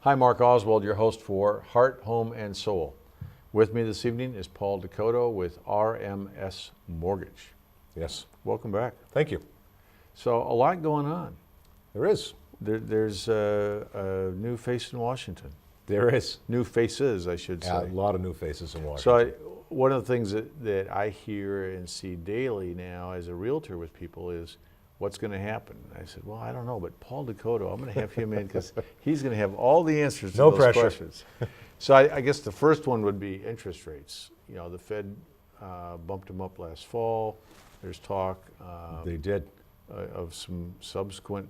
Hi, Mark Oswald, your host for Heart, Home, and Soul. With me this evening is Paul Dakota with RMS Mortgage. Yes. Welcome back. Thank you. So, a lot going on. There is. There's a new face in Washington. There is. New faces, I should say. A lot of new faces in So, Washington. one of the things that I hear and see daily now as a realtor with people is, what's going to happen? I said, well, I don't know, but Paul Dakota, I'm going to have him in because he's going to have all the answers to No those pressure. questions. So I guess the first one would be interest rates. You know, the Fed bumped them up last fall. There's talk They did. of some subsequent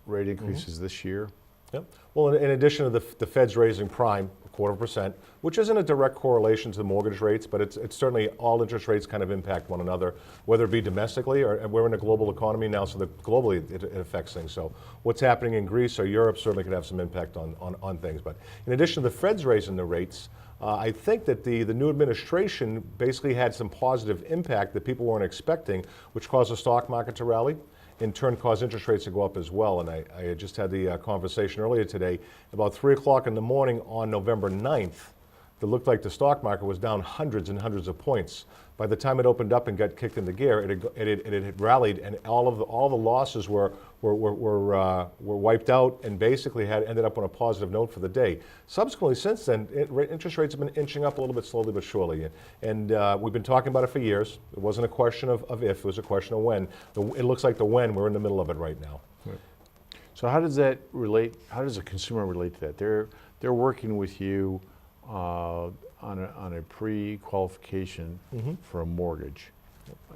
rate increases this year. Yep. Well, in addition to the Fed's raising prime a 0.25%, which isn't a direct correlation to the mortgage rates, but it's certainly all interest rates kind of impact one another, whether it be domestically or we're in a global economy now, so that globally it affects things. So what's happening in Greece or Europe certainly could have some impact on things. But in addition to the Fed's raising the rates, I think that the new administration basically had some positive impact that people weren't expecting, which caused the stock market to rally. In turn, caused interest rates to go up as well. And I just had the conversation earlier today. About 3 o'clock in the morning on November 9th, it looked like the stock market was down hundreds and hundreds of points. By the time it opened up and got kicked into gear, it had rallied, and all the losses were wiped out, and basically ended up on a positive note for the day. Subsequently, since then, interest rates have been inching up a little bit slowly but surely, and we've been talking about it for years. It wasn't a question of if; it was a question of when. It looks like the when. We're in the middle of it right now. Right. So how does that relate? How does a consumer relate to that? They're working with you on a pre-qualification for a mortgage.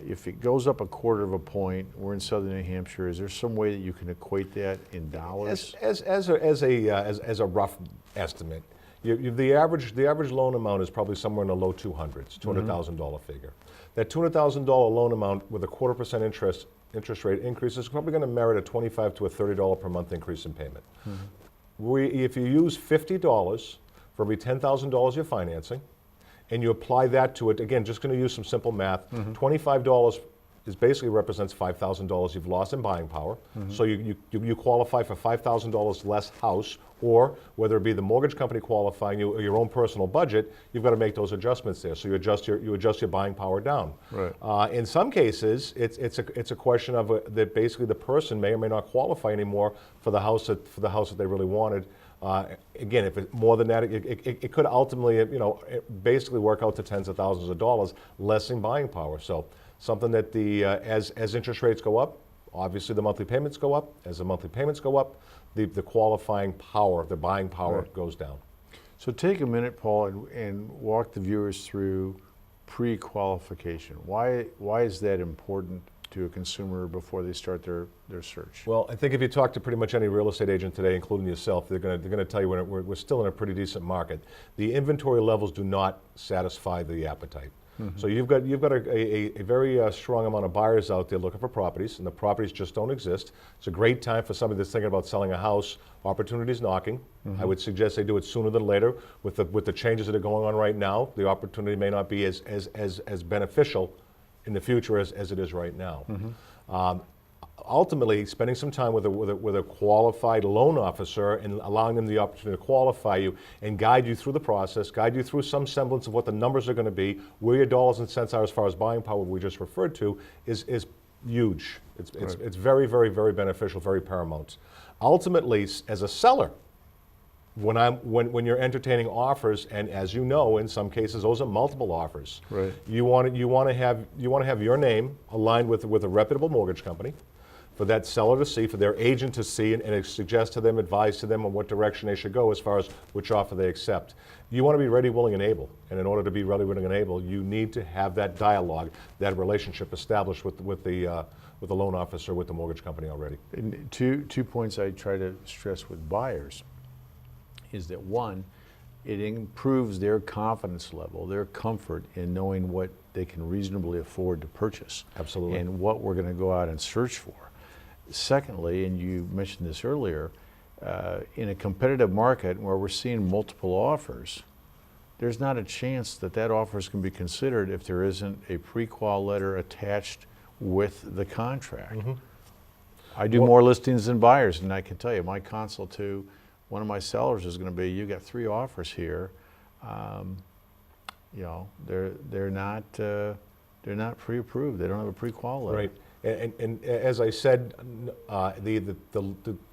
If it goes up a quarter of a point, we're in southern New Hampshire. Is there some way that you can equate that in dollars? As a rough estimate, the average loan amount is probably somewhere in the low 200s, $200,000 figure. That $200,000 loan amount with a 0.25% interest rate increase is probably going to merit a $25 to a $30 per month increase in payment. If you use $50 for every $10,000 you're financing, and you apply that to it, again, just going to use some simple math, $25 basically represents $5,000 you've lost in buying power. So you qualify for $5,000 less house, or whether it be the mortgage company qualifying you or your own personal budget, you've got to make those adjustments there. So you adjust your buying power down. Right. In some cases, it's a question of that basically the person may or may not qualify anymore for the house that they really wanted. Again, if it's more than that, it could ultimately, basically work out to tens of thousands of dollars less in buying power. So something that as interest rates go up, obviously the monthly payments go up. As the monthly payments go up, the qualifying power, the buying power goes down. So take a minute, Paul, and walk the viewers through pre-qualification. Why is that important to a consumer before they start their search? Well, I think if you talk to pretty much any real estate agent today, including yourself, they're going to tell you we're still in a pretty decent market. The inventory levels do not satisfy the appetite. So you've got a very strong amount of buyers out there looking for properties, and the properties just don't exist. It's a great time for somebody that's thinking about selling a house. Opportunity's knocking. I would suggest they do it sooner than later. With the changes that are going on right now, the opportunity may not be as beneficial in the future as it is right now. Ultimately, spending some time with a qualified loan officer and allowing them the opportunity to qualify you and guide you through the process, guide you through some semblance of what the numbers are going to be, where your dollars and cents are as far as buying power we just referred to, is huge. It's very, very, very beneficial, very paramount. Ultimately, as a seller, when you're entertaining offers, and as you know, in some cases those are multiple offers. Right. You want to have your name aligned with a reputable mortgage company, for that seller to see, for their agent to see, and suggest to them, advise to them on what direction they should go as far as which offer they accept. You want to be ready, willing, and able. And in order to be ready, willing, and able, you need to have that dialogue, that relationship established with the loan officer, with the mortgage company already. And two points I try to stress with buyers is that, one, it improves their confidence level, their comfort in knowing what they can reasonably afford to purchase. Absolutely. And what we're going to go out and search for. Secondly, and you mentioned this earlier, in a competitive market where we're seeing multiple offers, there's not a chance that offer is going to be considered if there isn't a pre-qual letter attached with the contract. I do more listings than buyers, and I can tell you, my consult to one of my sellers is going to be, you got 3 offers here. You know, they're not pre-approved. They don't have a pre-qual letter. Right. And as I said, the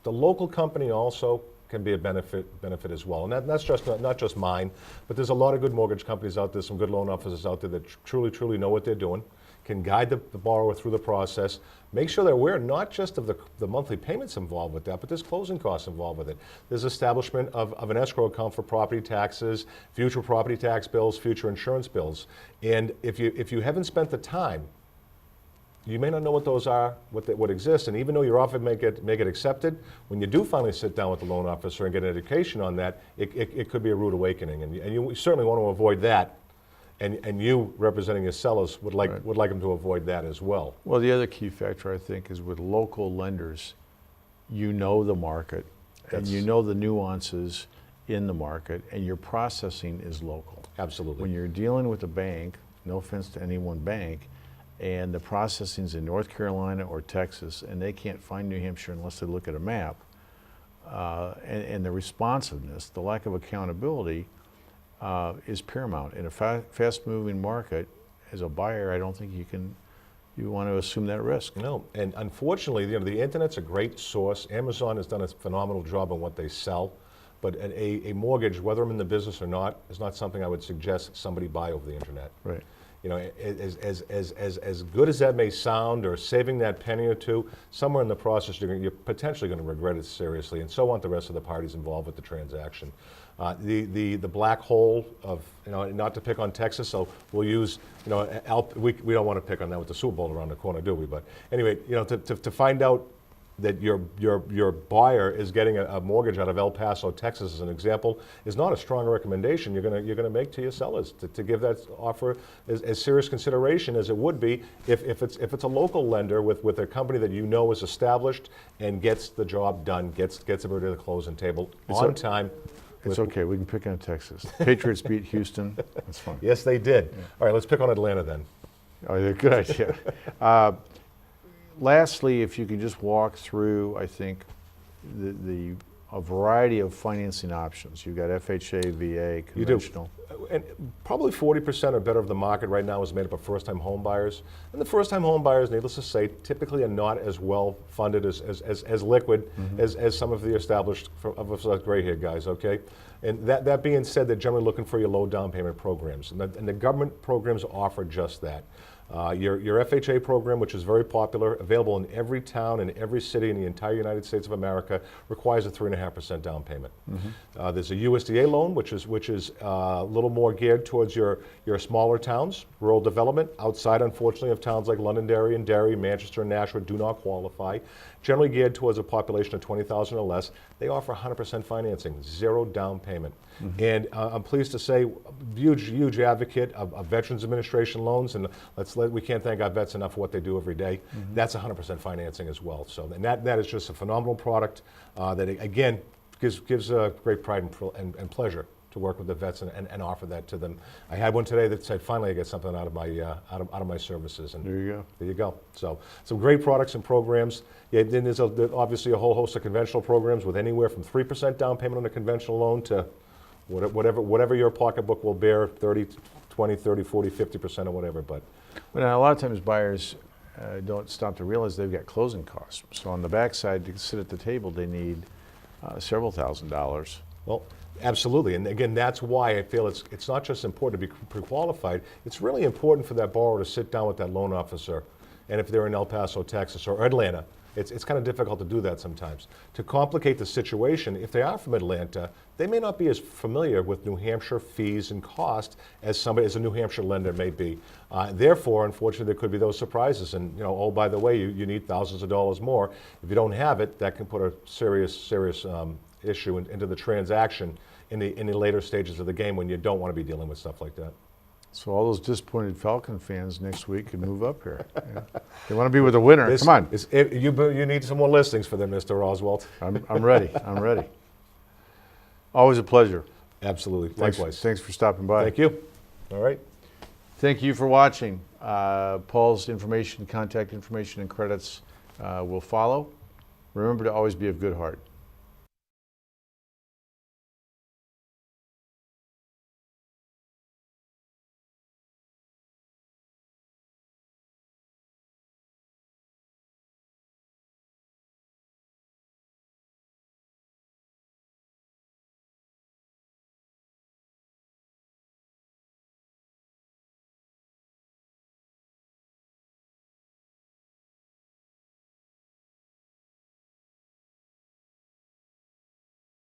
local company also can be a benefit as well. And that's just not just mine, but there's a lot of good mortgage companies out there, some good loan officers out there that truly know what they're doing, can guide the borrower through the process, make sure they're aware not just of the monthly payments involved with that, but there's closing costs involved with it. There's establishment of an escrow account for property taxes, future property tax bills, future insurance bills. And if you haven't spent the time, you may not know what those are, what exists, and even though your offer may get accepted, when you do finally sit down with the loan officer and get an education on that, it could be a rude awakening, and you certainly want to avoid that. And you, representing your sellers, would like them to avoid that as well. Well, the other key factor, I think, is with local lenders, you know the market, and you know the nuances in the market, and your processing is local. Absolutely. When you're dealing with a bank, no offense to any one bank, and the processing's in North Carolina or Texas, and they can't find New Hampshire unless they look at a map, and the responsiveness, the lack of accountability, is paramount. In a fast-moving market, as a buyer, I don't think you want to assume that risk. No, and unfortunately, the internet's a great source. Amazon has done a phenomenal job on what they sell, but a mortgage, whether I'm in the business or not, is not something I would suggest somebody buy over the internet. Right. You know, as good as that may sound, or saving that penny or two, somewhere in the process you're potentially going to regret it seriously, and so aren't the rest of the parties involved with the transaction. The black hole of, not to pick on Texas, so we'll use, we don't want to pick on that with the Super Bowl around the corner, do we? But anyway, to find out that your buyer is getting a mortgage out of El Paso, Texas, as an example, is not a strong recommendation you're gonna make to your sellers to give that offer as serious consideration as it would be if it's a local lender with a company that is established and gets the job done, gets everybody to the closing table on time. It's okay. We can pick on Texas. Patriots beat Houston. That's fine. Yes, they did. Yeah. All right, let's pick on Atlanta then. Oh, yeah, good idea. Lastly, if you can just walk through, I think, a variety of financing options. You've got FHA, VA, conventional. You do. And probably 40% or better of the market right now is made up of first-time home buyers. And the first-time home buyers, needless to say, typically are not as well funded as liquid as some of the established of us gray-haired guys, okay? And that being said, they're generally looking for your low down payment programs. And the government programs offer just that. Your FHA program, which is very popular, available in every town and every city in the entire United States of America, requires a 3.5% down payment. There's a USDA loan, which is a little more geared towards your smaller towns, rural development. Outside, unfortunately, of towns like Londonderry and Derry, Manchester and Nashua do not qualify. Generally geared towards a population of 20,000 or less. They offer 100% financing, 0 down payment. And I'm pleased to say, huge advocate of Veterans Administration loans, and we can't thank our vets enough for what they do every day. That's 100% financing as well. So, and that is just a phenomenal product that, again, gives great pride and pleasure to work with the vets and offer that to them. I had one today that said, finally I get something out of my services. And there you go. There you go. So some great products and programs. Yeah, then there's obviously a whole host of conventional programs with anywhere from 3% down payment on a conventional loan to whatever your pocketbook will bear, 30, 20, 30, 40, 50% or whatever. But a lot of times buyers don't stop to realize they've got closing costs. So on the backside, to sit at the table, they need several $1,000s. Well, absolutely, and again, that's why I feel it's not just important to be pre-qualified. It's really important for that borrower to sit down with that loan officer, and if they're in El Paso, Texas, or Atlanta, it's kind of difficult to do that sometimes. To complicate the situation, if they are from Atlanta, they may not be as familiar with New Hampshire fees and cost as a New Hampshire lender may be. Therefore, unfortunately, there could be those surprises. And oh, by the way, you need thousands of dollars more. If you don't have it, that can put a serious issue into the transaction in the later stages of the game when you don't want to be dealing with stuff like that. So all those disappointed Falcon fans next week can move up here. Yeah. They want to be with a winner. Come on. You need some more listings for them, Mr. Oswald. I'm ready. I'm ready. Always a pleasure. Absolutely. Likewise. Thanks for stopping by. Thank you. All right. Thank you for watching. Paul's information, contact information, and credits will follow. Remember to always be of good heart.